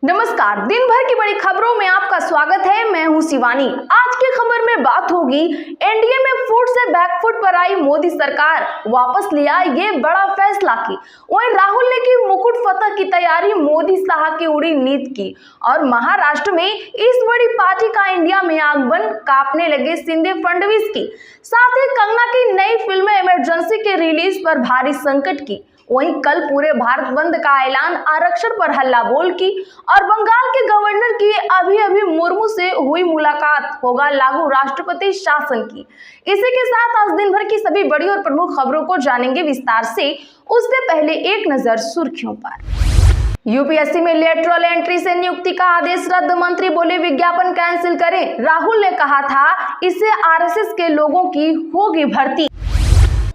नमस्कार, दिन भर की बड़ी खबरों में आपका स्वागत है। मैं हूं शिवानी। आज की खबर में बात होगी एनडीए में फुट से बैकफुट पर आई मोदी सरकार, वापस लिया ये बड़ा फैसला की। वहीं राहुल ने की मुकुट फतह की तैयारी, मोदी शाह की उड़ी नींद की। और महाराष्ट्र में इस बड़ी पार्टी का इंडिया में आगमन, कांपने लगे शिंदे फडणवीस की। साथ ही कंगना की नई फिल्म इमरजेंसी के रिलीज पर भारी संकट की। वहीं कल पूरे भारत बंद का ऐलान, आरक्षण पर हल्ला बोल की। और बंगाल के गवर्नर की अभी मुर्मू से हुई मुलाकात, होगा लागू राष्ट्रपति शासन की। इसी के साथ आज दिन भर की सभी बड़ी और प्रमुख खबरों को जानेंगे विस्तार से। उससे पहले एक नजर सुर्खियों पर। यूपीएससी में लेटरल एंट्री से नियुक्ति का आदेश रद्द, मंत्री बोले विज्ञापन कैंसिल करें। राहुल ने कहा था इससे आरएसएस के लोगों की होगी भर्ती।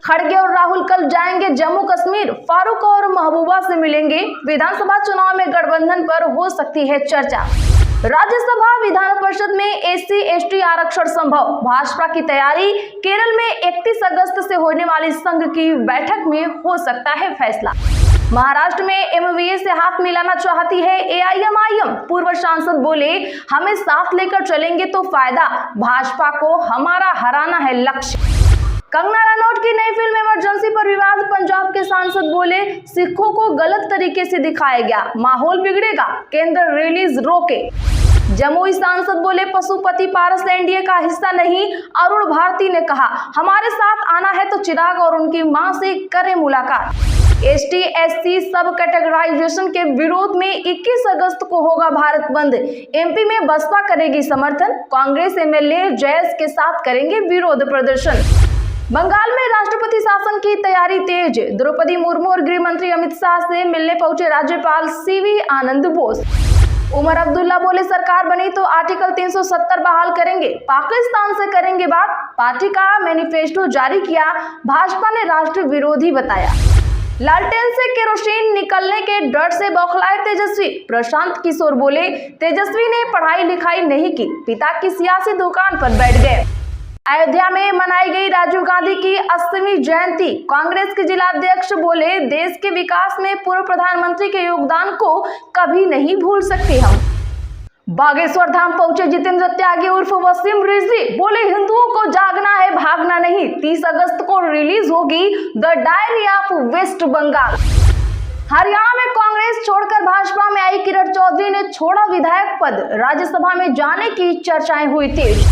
खड़गे और राहुल कल जाएंगे जम्मू कश्मीर, फारूक और महबूबा से मिलेंगे। विधानसभा चुनाव में गठबंधन पर हो सकती है चर्चा। राज्यसभा विधान परिषद में एससी एसटी आरक्षण संभव, भाजपा की तैयारी। केरल में 31 अगस्त से होने वाली संघ की बैठक में हो सकता है फैसला। महाराष्ट्र में एमवीए से हाथ मिलाना चाहती है एआईएमआईएम, पूर्व सांसद बोले हमें साथ लेकर चलेंगे तो फायदा, भाजपा को हमारा हराना है लक्ष्य। कंगना रनौत की नई फिल्म इमरजेंसी पर विवाद, पंजाब के सांसद बोले सिखों को गलत तरीके से दिखाया गया, माहौल बिगड़ेगा, केंद्र रिलीज रोके। जमुई सांसद बोले पशुपति पारस एनडीए का हिस्सा नहीं। अरुण भारती ने कहा हमारे साथ आना है तो चिराग और उनकी मां से करें मुलाकात। एसटी एससी सब कैटेगराइजेशन के विरोध में 21 अगस्त को होगा भारत बंद। एमपी में बसपा करेगी समर्थन, कांग्रेस एमएलए जयस के साथ करेंगे विरोध प्रदर्शन। बंगाल में राष्ट्रपति शासन की तैयारी तेज, द्रौपदी मुर्मू और गृह मंत्री अमित शाह से मिलने पहुंचे राज्यपाल सीवी आनंद बोस। उमर अब्दुल्ला बोले सरकार बनी तो आर्टिकल 370 बहाल करेंगे, पाकिस्तान से करेंगे बात। पार्टी का मैनिफेस्टो जारी किया, भाजपा ने राष्ट्र विरोधी बताया। लालटेन से केरोसिन निकलने के डर से बौखलाए तेजस्वी, प्रशांत किशोर बोले तेजस्वी ने पढ़ाई लिखाई नहीं की, पिता की सियासी दुकान पर बैठ गए। अयोध्या में मनाई गई राजीव गांधी की 80वीं जयंती, कांग्रेस के जिलाध्यक्ष बोले देश के विकास में पूर्व प्रधानमंत्री के योगदान को कभी नहीं भूल सकते हम। बागेश्वर धाम पहुंचे जितेंद्र त्यागी उर्फ वसीम रिजवी, बोले हिंदुओं को जागना है भागना नहीं। 30 अगस्त को रिलीज होगी द डायरी ऑफ वेस्ट बंगाल। हरियाणा में कांग्रेस छोड़कर भाजपा में आई किरण चौधरी ने छोड़ा विधायक पद, राज्यसभा में जाने की चर्चाएं हुई तेज।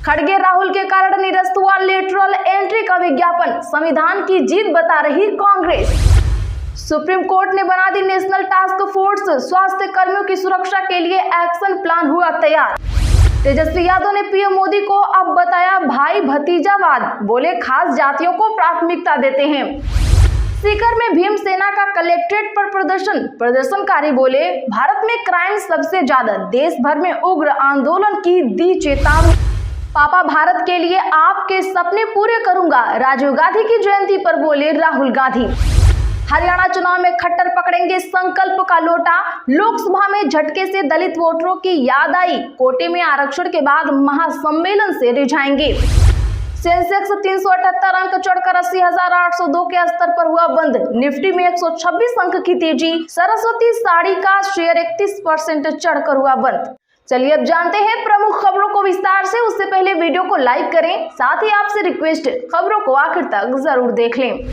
खड़गे राहुल के कारण निरस्त हुआ लेटरल एंट्री का विज्ञापन, संविधान की जीत बता रही कांग्रेस। सुप्रीम कोर्ट ने बना दी नेशनल टास्क फोर्स, स्वास्थ्य कर्मियों की सुरक्षा के लिए एक्शन प्लान हुआ तैयार। तेजस्वी यादव ने पीएम मोदी को अब बताया भाई भतीजावाद, बोले खास जातियों को प्राथमिकता देते हैं। सीकर में भीमसेना का कलेक्ट्रेट पर प्रदर्शन, प्रदर्शनकारी बोले भारत में क्राइम सबसे ज्यादा, देश भर में उग्र आंदोलन की दी चेतावनी। पापा भारत के लिए आपके सपने पूरे करूंगा, राजीव गांधी की जयंती पर बोले राहुल गांधी। हरियाणा चुनाव में खट्टर पकड़ेंगे संकल्प का लोटा, लोकसभा में झटके से दलित वोटरों की याद आई, कोटे में आरक्षण के बाद महासम्मेलन से रिझाएंगे। सेंसेक्स 378 अंक चढ़कर 80,802 के स्तर पर हुआ बंद, निफ्टी में 126 अंक की तेजी, सरस्वती साड़ी का शेयर 31% चढ़कर हुआ बंद। चलिए अब जानते हैं प्रमुख खबरों को विस्तार से। उससे पहले वीडियो को लाइक करें, साथ ही आपसे रिक्वेस्ट खबरों को आखिर तक जरूर देख लें।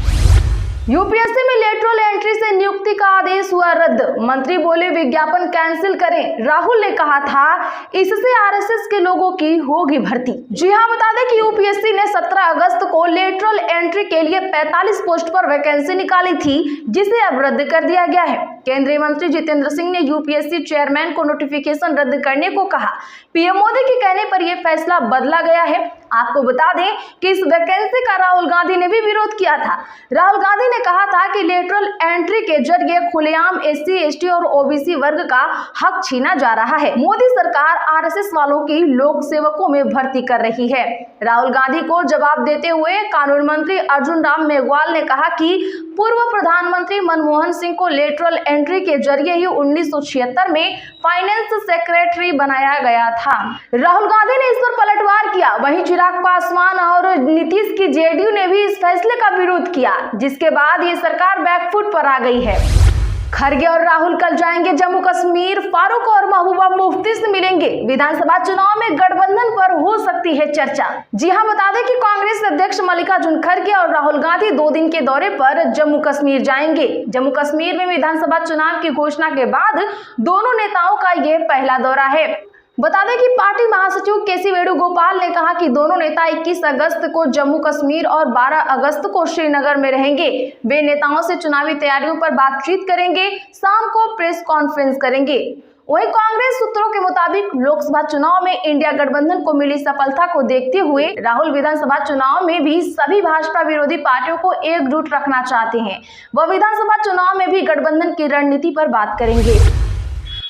यूपीएससी में लेटरल एंट्री से नियुक्ति का आदेश हुआ रद्द, मंत्री बोले विज्ञापन कैंसिल करें। राहुल ने कहा था इससे आरएसएस के लोगों की होगी भर्ती। जी हां, बता दें कि यूपीएससी ने 17 अगस्त को लेटरल एंट्री के लिए 45 पोस्ट पर वैकेंसी निकाली थी, जिसे अब रद्द कर दिया गया है। केंद्रीय मंत्री जितेंद्र सिंह ने यूपीएससी चेयरमैन को नोटिफिकेशन रद्द करने को कहा। पीएम मोदी के कहने पर यह फैसला बदला गया है। आपको बता दें कि इस वैकेंसी का राहुल गांधी ने भी विरोध किया था। राहुल गांधी ने कहा था कि लेटरल एंट्री के जरिए खुलेआम एससी एसटी और ओबीसी वर्ग का हक छीना जा रहा है। मोदी सरकार आरएसएस वालों की लोक सेवकों में भर्ती कर रही है। राहुल गांधी को जवाब देते हुए कानून मंत्री अर्जुन राम मेघवाल ने कहा कि पूर्व प्रधानमंत्री मनमोहन सिंह को लेटरल एंट्री के जरिए ही 1976 में फाइनेंस सेक्रेटरी बनाया गया था। राहुल गांधी ने इस पर पलटवार किया। वहीं चिराग पासवान और नीतीश की जेडीयू ने भी इस फैसले का विरोध किया, जिसके बाद ये सरकार बैकफुट पर आ गई है। खड़गे और राहुल कल जाएंगे जम्मू कश्मीर, फारूक और महबूबा मुफ्ती से मिलेंगे। विधानसभा चुनाव में गठबंधन पर हो सकती है चर्चा। जी हां, बता दें कि कांग्रेस अध्यक्ष मल्लिकार्जुन खड़गे और राहुल गांधी 2 दिन के दौरे पर जम्मू कश्मीर जाएंगे। जम्मू कश्मीर में विधानसभा चुनाव की घोषणा के बाद दोनों नेताओं का यह पहला दौरा है। बता दें कि पार्टी महासचिव केसी वेणुगोपाल ने कहा कि दोनों नेता 21 अगस्त को जम्मू कश्मीर और 12 अगस्त को श्रीनगर में रहेंगे। वे नेताओं से चुनावी तैयारियों पर बातचीत करेंगे, शाम को प्रेस कॉन्फ्रेंस करेंगे। वहीं कांग्रेस सूत्रों के मुताबिक लोकसभा चुनाव में इंडिया गठबंधन को मिली सफलता को देखते हुए राहुल विधानसभा चुनाव में भी सभी भाजपा विरोधी पार्टियों को एकजुट रखना चाहते हैं। वह विधानसभा चुनाव में भी गठबंधन की रणनीति पर बात करेंगे।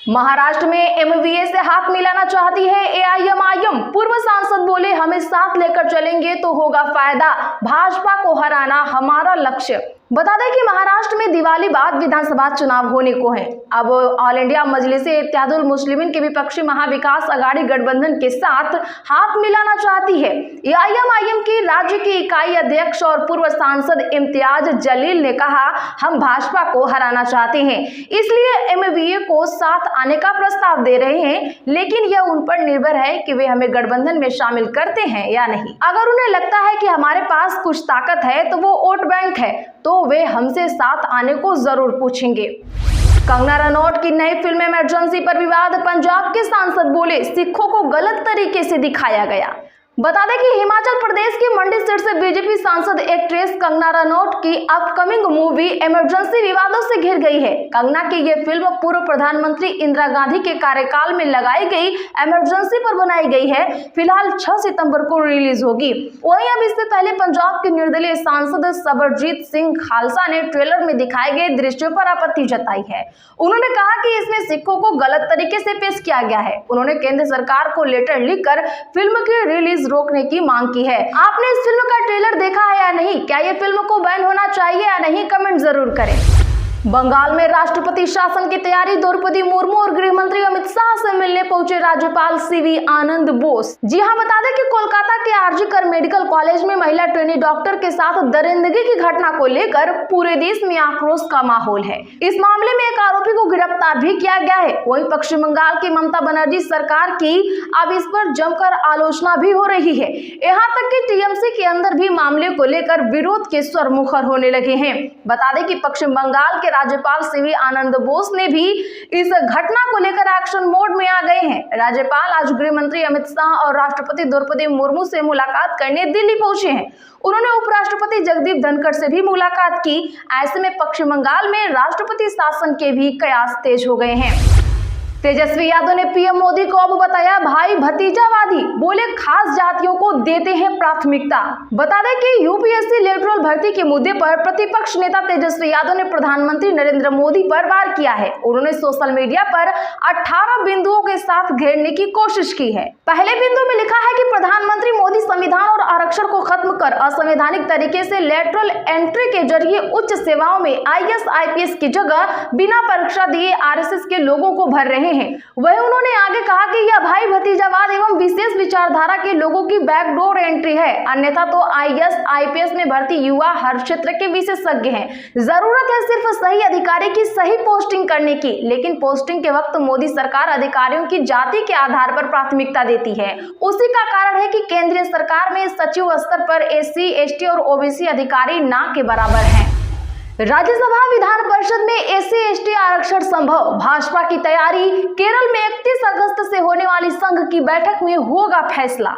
महाराष्ट्र में एमवीए से हाथ मिलाना चाहती है एआईएमआईएम। पूर्व सांसद बोले, हमें साथ लेकर चलेंगे तो होगा फायदा, भाजपा को हराना हमारा लक्ष्य। बता दें कि महाराष्ट्र में दिवाली बाद विधानसभा चुनाव होने को है। अब ऑल इंडिया मजलिस-ए-इत्तेहादुल मुस्लिमीन के विपक्षी महाविकास अघाड़ी गठबंधन के साथ हाथ मिलाना चाहती है। एआईएमआईएम की राज्य की इकाई अध्यक्ष और पूर्व सांसद इम्तियाज जलील ने कहा, हम भाजपा को हराना चाहते हैं, इसलिए एमवीए को साथ आने का प्रस्ताव दे रहे हैं, लेकिन यह उन पर निर्भर है कि वे हमें गठबंधन में शामिल करते हैं या नहीं। अगर उन्हें लगता है कि हमारे पास कुछ ताकत है तो वो वोट बैंक है, तो वे हमसे साथ आने को जरूर पूछेंगे। कंगना रनौत की नई फिल्म इमरजेंसी पर विवाद, पंजाब के सांसद बोले, सिखों को गलत तरीके से दिखाया गया। बता दें कि हिमाचल प्रदेश की मंडी सीट से बीजेपी सांसद एक्ट्रेस कंगना रनौत की अपकमिंग मूवी इमरजेंसी विवादों से घिर गई है। कंगना की यह फिल्म पूर्व प्रधानमंत्री इंदिरा गांधी के कार्यकाल में लगाई गई इमरजेंसी पर बनाई गई है। फिलहाल 6 सितंबर को रिलीज होगी। वहीं अब इससे पहले पंजाब के निर्दलीय सांसद सबरजीत सिंह खालसा ने ट्रेलर में दिखाए गए दृश्यों पर आपत्ति जताई है। उन्होंने कहा कि इसमें सिखों को गलत तरीके से पेश किया गया है। उन्होंने केंद्र सरकार को लेटर लिखकर फिल्म की रिलीज रोकने की मांग की है। आपने इस फिल्म का ट्रेलर देखा है या नहीं? क्या ये फिल्म को बैन होना चाहिए या नहीं? कमेंट जरूर करें। बंगाल में राष्ट्रपति शासन की तैयारी, द्रौपदी मुर्मू और गृह मंत्री अमित शाह से मिलने पहुंचे राज्यपाल सीवी आनंद बोस। जी हां, बता दें कि कोलकाता के आरजी कर मेडिकल कॉलेज में महिला ट्रेनी डॉक्टर के साथ दरिंदगी की घटना को लेकर पूरे देश में आक्रोश का माहौल है। इस मामले में एक आरोपी को गिरफ्तार भी किया गया है। वहीं पश्चिम बंगाल की ममता बनर्जी सरकार की अब इस पर जमकर आलोचना भी हो रही है। यहाँ तक कि टीएमसी के अंदर भी मामले को लेकर विरोध के स्वर मुखर होने लगे हैं। बता दें कि पश्चिम बंगाल के राज्यपाल सीवी आनंद बोस ने भी इस घटना को लेकर एक्शन मोड में आ गए हैं। राज्यपाल आज गृह मंत्री अमित शाह और राष्ट्रपति द्रौपदी मुर्मू से मुलाकात करने दिल्ली पहुंचे हैं। उन्होंने उपराष्ट्रपति जगदीप धनखड़ से भी मुलाकात की। ऐसे में पश्चिम बंगाल में राष्ट्रपति शासन के भी कयास तेज हो गए हैं। तेजस्वी यादव ने पीएम मोदी को अब बताया भाई भतीजावादी, बोले खास जातियों को देते हैं प्राथमिकता। बता दें कि यूपीएससी इलेक्टोरल भर्ती के मुद्दे पर प्रतिपक्ष नेता तेजस्वी यादव ने प्रधानमंत्री नरेंद्र मोदी पर वार किया है। उन्होंने सोशल मीडिया पर 18 बिंदुओं के साथ घेरने की कोशिश की है। पहले बिंदु में लिखा है कि प्रधानमंत्री मोदी संविधान और आरक्षण को खत्म कर असंवैधानिक तरीके से लेटरल एंट्री के जरिए उच्च सेवाओं में आईएएस आईपीएस की जगह बिना परीक्षा दिए आरएसएस के लोगों को भर रहे हैं। वहीं उन्होंने आगे कहा कि यह भाई भतीजावाद एवं विशेष विचारधारा के लोगों की बैकडोर एंट्री है, अन्यथा तो आईएएस आईपीएस में भर्ती युवा हर क्षेत्र के विशेषज्ञ हैं। जरूरत है सिर्फ सही अधिकारी की सही पोस्टिंग करने की, लेकिन पोस्टिंग के वक्त मोदी सरकार अधिकारियों की जाति के आधार पर प्राथमिकता देती है। उसी का कारण है कि केंद्रीय सरकार में सचिव स्तर पर एससी, एसटी और ओबीसी अधिकारी ना के बराबर हैं। राज्यसभा विधान परिषद में एससी एसटी आरक्षण संभव, भाजपा की तैयारी। केरल में 31 अगस्त से होने वाली संघ की बैठक में होगा फैसला।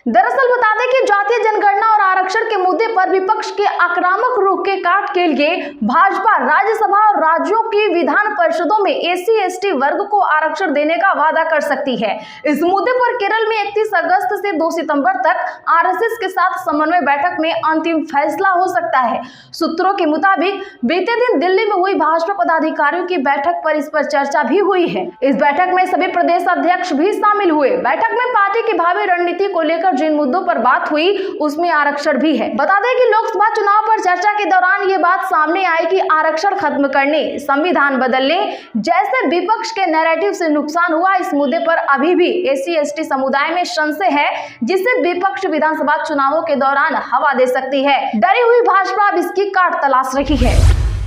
दरअसल बता दें कि जातीय जनगणना और आरक्षण के मुद्दे पर विपक्ष के आक्रामक रुख के काट के लिए भाजपा राज्यसभा और राज्यों की विधान परिषदों में एससी एसटी वर्ग को आरक्षण देने का वादा कर सकती है। इस मुद्दे पर केरल में 31 अगस्त से 2 सितंबर तक आरएसएस के साथ समन्वय बैठक में अंतिम फैसला हो सकता है। सूत्रों के मुताबिक बीते दिन दिल्ली में हुई भाजपा पदाधिकारियों की बैठक पर इस पर चर्चा भी हुई है। इस बैठक में सभी प्रदेश अध्यक्ष भी शामिल हुए। बैठक में पार्टी की भावी रणनीति को लेकर जिन मुद्दों पर बात हुई उसमें आरक्षण भी है। बता दें कि लोकसभा चुनाव पर चर्चा के दौरान ये बात सामने आई कि आरक्षण खत्म करने, संविधान बदलने जैसे विपक्ष के नैरेटिव से नुकसान हुआ। इस मुद्दे पर अभी भी एससी एसटी समुदाय में संशय है, जिससे विपक्ष विधानसभा चुनावों के दौरान हवा दे सकती है। डरी हुई भाजपा अब इसकी काट तलाश रही है।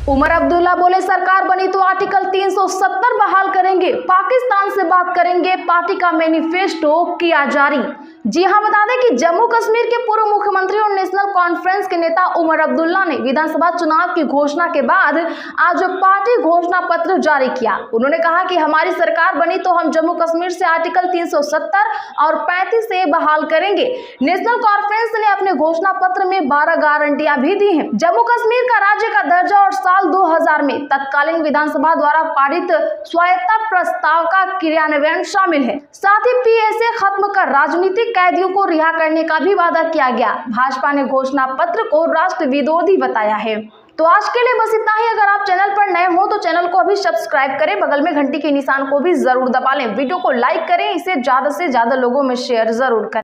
उमर अब्दुल्ला बोले सरकार बनी तो आर्टिकल 370 बहाल करेंगे, पाकिस्तान से बात करेंगे, पार्टी का मैनिफेस्टो किया जारी। जी हां, बता दें कि जम्मू कश्मीर के पूर्व मुख्यमंत्री और नेशनल कॉन्फ्रेंस के नेता उमर अब्दुल्ला ने विधानसभा चुनाव की घोषणा के बाद आज पार्टी घोषणा पत्र जारी किया। उन्होंने कहा कि हमारी सरकार बनी तो हम जम्मू कश्मीर से आर्टिकल 370 और 35 से बहाल करेंगे। नेशनल कॉन्फ्रेंस ने अपने घोषणा पत्र में 12 गारंटियां भी दी हैं। जम्मू कश्मीर का राज्य का दर्जा और साल 2000 में तत्कालीन विधानसभा द्वारा पारित स्वायत्तता प्रस्ताव का क्रियान्वयन शामिल है। साथ ही पीएसए खत्म कर राजनीतिक कैदियों को रिहा करने का भी वादा किया गया। भाजपा ने घोषणा पत्र को राष्ट्र विरोधी बताया है। तो आज के लिए बस इतना ही। अगर आप चैनल पर नए हो तो चैनल को अभी सब्सक्राइब करें, बगल में घंटी के निशान को भी जरूर दबा लें, वीडियो को लाइक करें, इसे ज्यादा से ज्यादा लोगों में शेयर जरूर करें।